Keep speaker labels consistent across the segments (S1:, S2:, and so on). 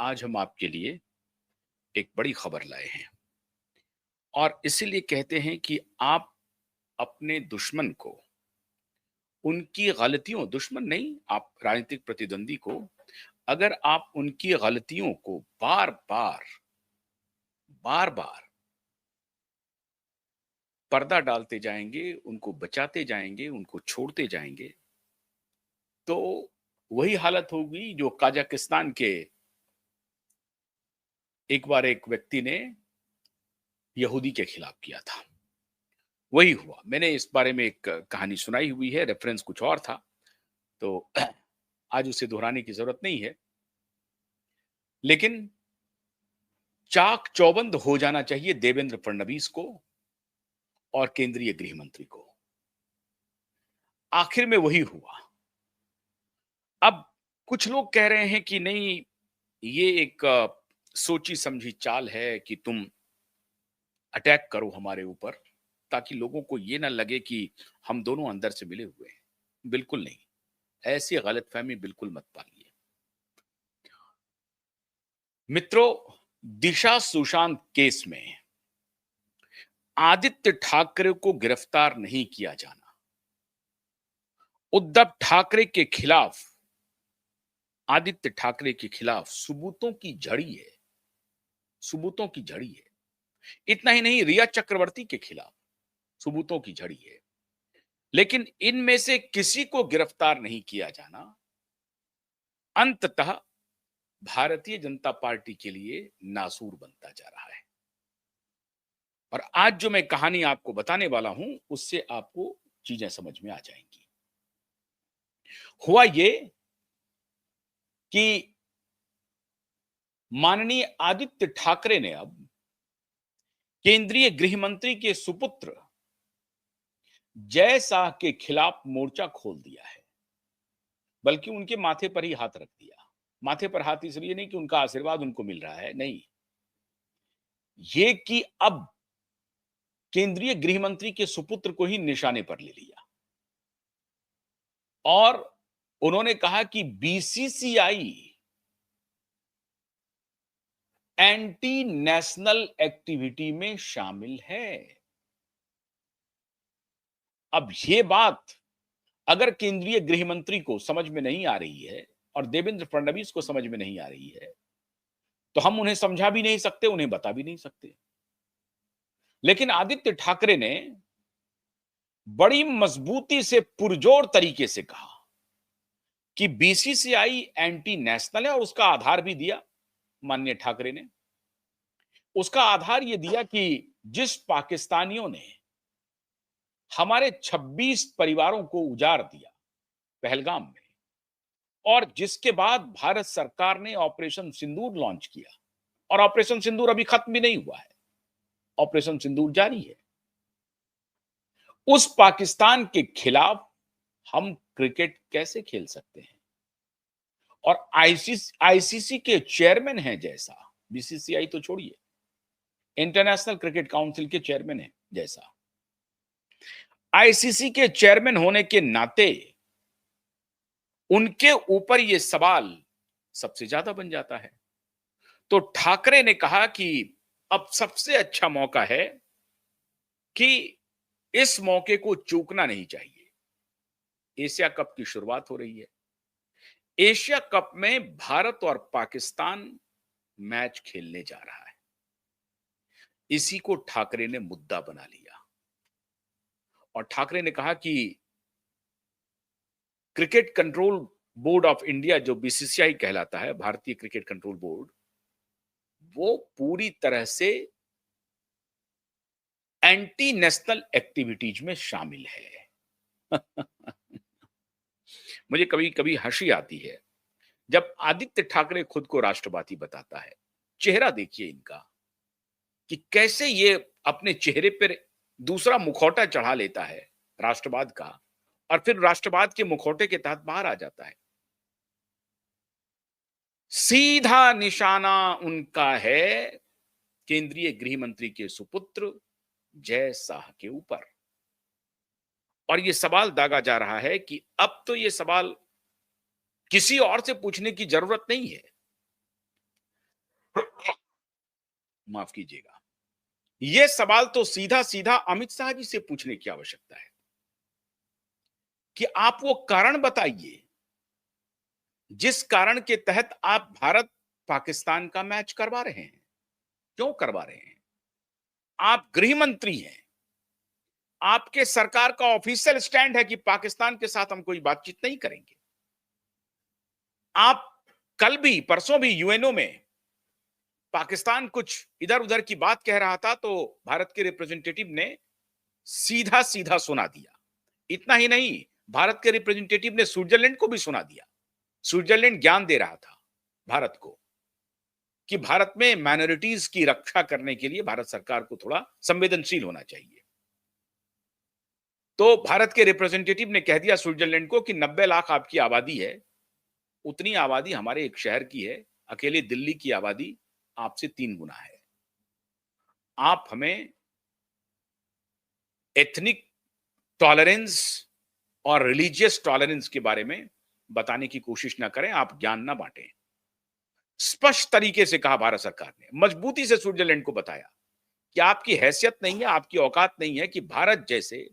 S1: आज हम आपके लिए एक बड़ी खबर लाए हैं और इसीलिए कहते हैं कि आप अपने दुश्मन को उनकी गलतियों दुश्मन नहीं, आप राजनीतिक प्रतिद्वंदी को अगर आप उनकी गलतियों को बार-बार पर्दा डालते जाएँगे, उनको बचाते जाएँगे, उनको छोड़ते जाएँगे, तो वही हालत होगी जो कजाकिस्तान के एक बार एक व्यक्ति ने यहूदी के खिलाफ किया था। वही हुआ। मैंने इस बारे में एक कहानी सुनाई हुई है, रेफ़रेंस कुछ और था, तो आज उसे दोहराने की ज़रूरत नहीं है। लेकिन चाक-चौबंद हो जाना चाहिए देवेंद्र फडणवीस को और केंद्रीय गृह मंत्री को। आखिर में वही हुआ। अब कुछ लोग कह रहे हैं कि नहीं, ये एक सोची-समझी चाल है कि तुम अटैक करो हमारे ऊपर, ताकि लोगों को ये ना लगे कि हम दोनों अंदर से मिले हुए हैं। बिल्कुल नहीं, ऐसी गलतफ़हमी बिल्कुल मत पालिए। मित्रों, दिशा सुशांत केस में आदित्य ठाकरे को गिरफ्तार नहीं किया जाना, उद्धव ठाकरे के खिलाफ आदित्य ठाकरे के खिलाफ सबूतों की झड़ी है, सबूतों की झड़ी है। इतना ही नहीं, रिया चक्रवर्ती के खिलाफ सबूतों की झड़ी है। लेकिन इनमें से किसी को गिरफ्तार नहीं किया जाना अंततः भारतीय जनता पार्टी के लिए नासूर बनता जा रहा है। और आज जो मैं कहानी आपको बताने वाला हूं, उससे आपको चीजें समझ में आ जाएंगी। हुआ ये कि माननीय आदित्य ठाकरे ने अब केंद्रीय गृह मंत्री के सुपुत्र जय शाह के खिलाफ मोर्चा खोल दिया है, बल्कि उनके माथे पर ही हाथ रख दिया। माथे पर हाथ इसलिए नहीं कि उनका आशीर्वाद उनको मिल रहा है, नहीं, ये कि अब केंद्रीय गृह मंत्री के सुपुत्र को ही निशाने पर ले लिया और उन्होंने कहा कि बीसीसीआई एंटी नेशनल एक्टिविटी में शामिल है। अब ये बात अगर केंद्रीय गृह मंत्री को समझ में नहीं आ रही है और देवेंद्र फडणवीस को समझ में नहीं आ रही है, तो हम उन्हें समझा भी नहीं सकते, उन्हें बता भी नहीं सकते। लेकिन आदित्य ठाकरे ने बड़ी मजबूती से पुरजोर तरीके से कहा कि बीसीसीआई एंटी नेशनल है और उसका आधार भी दिया माननीय ठाकरे ने। उसका आधार यह दिया कि जिस पाकिस्तानियों ने हमारे 26 परिवारों को उजाड़ दिया पहलगाम में, और जिसके बाद भारत सरकार ने ऑपरेशन सिंदूर लॉन्च किया, और ऑपरेशन सिंदूर अभी खत्म भी नहीं हुआ है, ऑपरेशन सिंदूर जारी है, उस पाकिस्तान के खिलाफ हम क्रिकेट कैसे खेल सकते हैं? और आईसीसी के चेयरमैन हैं जैसा, बीसीसीआई तो छोड़िए, इंटरनेशनल क्रिकेट काउंसिल के चेयरमैन हैं जैसा, आईसीसी के चेयरमैन होने के नाते उनके ऊपर यह सवाल सबसे ज्यादा बन जाता है। तो ठाकरे ने कहा कि अब सबसे अच्छा मौका है कि इस मौके को चूकना नहीं चाहिए। एशिया कप की शुरुआत हो रही है। एशिया कप में भारत और पाकिस्तान मैच खेलने जा रहा है। इसी को ठाकरे ने मुद्दा बना लिया और ठाकरे ने कहा कि cricket control board of India, जो बीसीसीआई कहलाता है, भारतीय क्रिकेट कंट्रोल बोर्ड, वो पूरी तरह से एंटी नेशनल एक्टिविटीज में शामिल है। मुझे कभी-कभी हंसी आती है जब आदित्य ठाकरे खुद को राष्ट्रवादी बताता है। चेहरा देखिए इनका कि कैसे ये अपने चेहरे पर दूसरा मुखौटा चढ़ा लेता है राष्ट्रवाद का, और फिर राष्ट्रवाद के मुखौटे के तहत बाहर आ जाता है। सीधा निशाना उनका है केंद्रीय गृह मंत्री के सुपुत्र जय शाह के ऊपर। और यह सवाल दागा जा रहा है कि अब तो यह सवाल किसी और से पूछने की जरूरत नहीं है। माफ कीजिएगा, ये सवाल तो सीधा-सीधा अमित शाह जी से पूछने की आवश्यकता है कि आप वो कारण बताइए, जिस कारण के तहत आप भारत पाकिस्तान का मैच करवा रहे हैं। क्यों करवा रहे हैं? आप गृह मंत्री हैं। आपके सरकार का ऑफिशियल स्टैंड है कि पाकिस्तान के साथ हम कोई बातचीत नहीं करेंगे। आप कल भी, परसों भी यूएनओ में पाकिस्तान कुछ इधर-उधर की बात कह रहा था, तो भारत के रिप्रेजेंटेटिव ने सीधा-सीधा सुना दिया। इतना ही नहीं, भारत के रिप्रेजेंटेटिव ने स्विट्जरलैंड को भी सुना दिया। स्विट्जरलैंड ज्ञान दे रहा था भारत को कि भारत में माइनॉरिटीज की रक्षा करने के लिए भारत सरकार को थोड़ा संवेदनशील होना चाहिए। तो भारत के रिप्रेजेंटेटिव ने कह दिया स्विट्जरलैंड को कि 90 लाख आपकी आबादी है, उतनी आबादी हमारे एक शहर की है, अकेले दिल्ली की आबादी आपसे 3 गुना है। आप हमें एथनिक टॉलरेंस और रिलीजियस टॉलरेंस के बारे में बताने की कोशिश ना करें, आप ज्ञान ना बांटें। स्पष्ट तरीके से कहा भारत सरकार ने, मजबूती से स्विट्जरलैंड को बताया कि आपकी हैसियत नहीं है, आपकी औकात नहीं है कि भारत जैसे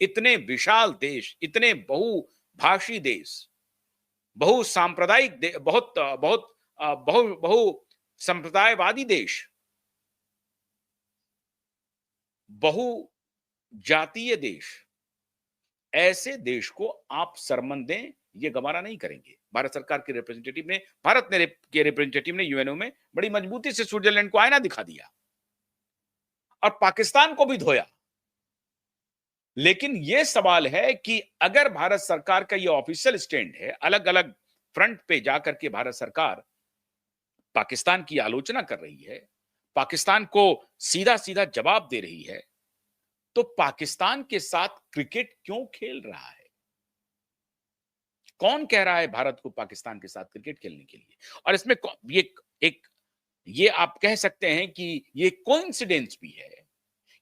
S1: इतने विशाल देश, इतने बहुभाषी देश, बहुसांप्रदायिक बहुत बहुत बहु बहु संप्रदायवादी देश, बहुजातीय देश, ऐसे देश को आप शर्मन दें, ये गवारा नहीं करेंगे। भारत सरकार के रिप्रेजेंटेटिव ने, भारत ने के रिप्रेजेंटेटिव ने यूएनओ में बड़ी मजबूती से स्विट्जरलैंड को आईना दिखा दिया और पाकिस्तान को भी धोया। लेकिन यह सवाल है कि अगर भारत सरकार का यह ऑफिशियल स्टैंड है, अलग-अलग फ्रंट पे जाकर के भारत सरकार पाकिस्तान की आलोचना कर रही है, पाकिस्तान को सीधा-सीधा जवाब दे रही है, तो पाकिस्तान के साथ क्रिकेट क्यों खेल रहा है? कौन कह रहा है भारत को पाकिस्तान के साथ क्रिकेट खेलने के लिए? और इसमें ये आप कह सकते हैं कि ये कोइंसिडेंस भी है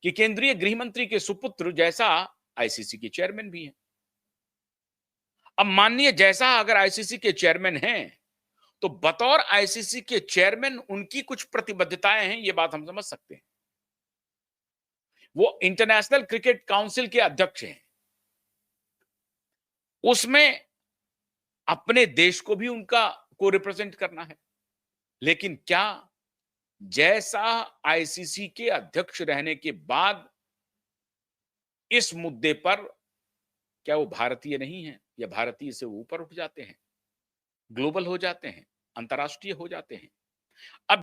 S1: कि केंद्रीय गृह मंत्री के सुपुत्र जैसा आईसीसी के चेयरमैन भी हैं। अब माननीय जैसा अगर आईसीसी के चेयरमैन हैं, तो बतौर आईसीसी के चेयरमैन उनकी कुछ प्रतिबद्धताएं हैं, ये बात हम समझ सकते हैं। वो इंटरनेशनल क्रिकेट काउंसिल के अध्यक्ष हैं। उसमें अपने देश को भी उनका को रिप्रेजेंट करना है। लेकिन क्या जैसा आईसीसी के अध्यक्ष रहने के बाद इस मुद्दे पर क्या वो भारतीय नहीं है या भारतीय से ऊपर उठ जाते हैं, ग्लोबल हो जाते हैं, अंतर्राष्ट्रीय हो जाते हैं? अब